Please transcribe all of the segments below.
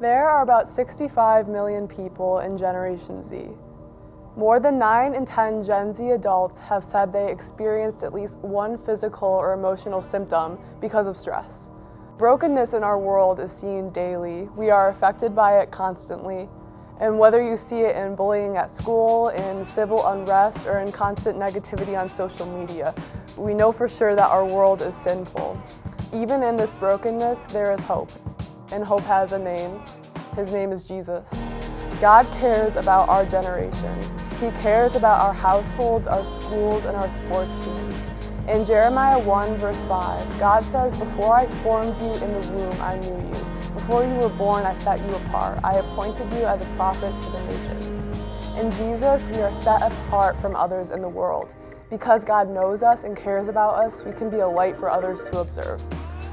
There are about 65 million people in Generation Z. More than 9 in 10 Gen Z adults have said they experienced at least one physical or emotional symptom because of stress. Brokenness in our world is seen daily. We are affected by it constantly. And whether you see it in bullying at school, in civil unrest, or in constant negativity on social media, we know for sure that our world is sinful. Even in this brokenness, there is hope. And hope has a name. His name is Jesus. God cares about our generation. He cares about our households, our schools, and our sports teams. In Jeremiah 1, verse 5, God says, "Before I formed you in the womb, I knew you. Before you were born, I set you apart. I appointed you as a prophet to the nations." In Jesus, we are set apart from others in the world. Because God knows us and cares about us, we can be a light for others to observe.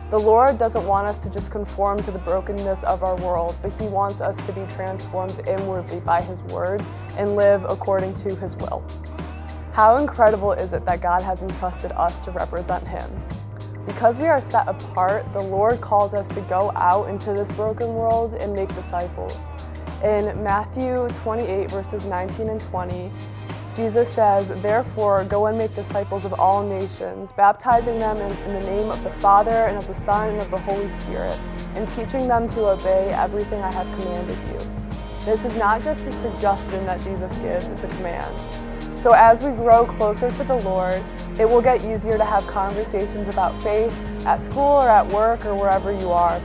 The Lord doesn't want us to just conform to the brokenness of our world, but He wants us to be transformed inwardly by His Word and live according to His will. How incredible is it that God has entrusted us to represent Him? Because we are set apart, the Lord calls us to go out into this broken world and make disciples. In Matthew 28, verses 19 and 20, Jesus says, "Therefore, go and make disciples of all nations, baptizing them in the name of the Father and of the Son and of the Holy Spirit, and teaching them to obey everything I have commanded you." This is not just a suggestion that Jesus gives, it's a command. So as we grow closer to the Lord, it will get easier to have conversations about faith at school or at work or wherever you are.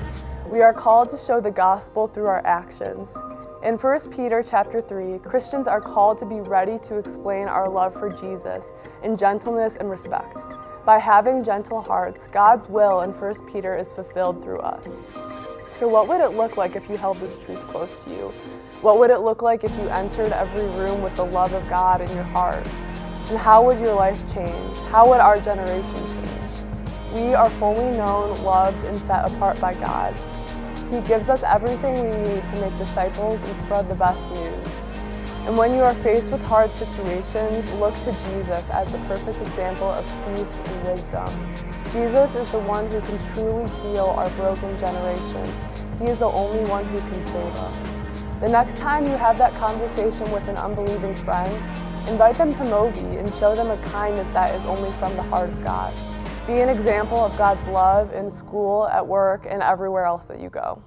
We are called to show the gospel through our actions. In 1 Peter chapter 3, Christians are called to be ready to explain our love for Jesus in gentleness and respect. By having gentle hearts, God's will in 1 Peter is fulfilled through us. So what would it look like if you held this truth close to you? What would it look like if you entered every room with the love of God in your heart? And how would your life change? How would our generation change? We are fully known, loved, and set apart by God. He gives us everything we need to make disciples and spread the best news. And when you are faced with hard situations, look to Jesus as the perfect example of peace and wisdom. Jesus is the one who can truly heal our broken generation. He is the only one who can save us. The next time you have that conversation with an unbelieving friend, invite them to MOVI and show them a kindness that is only from the heart of God. Be an example of God's love in school, at work, and everywhere else that you go.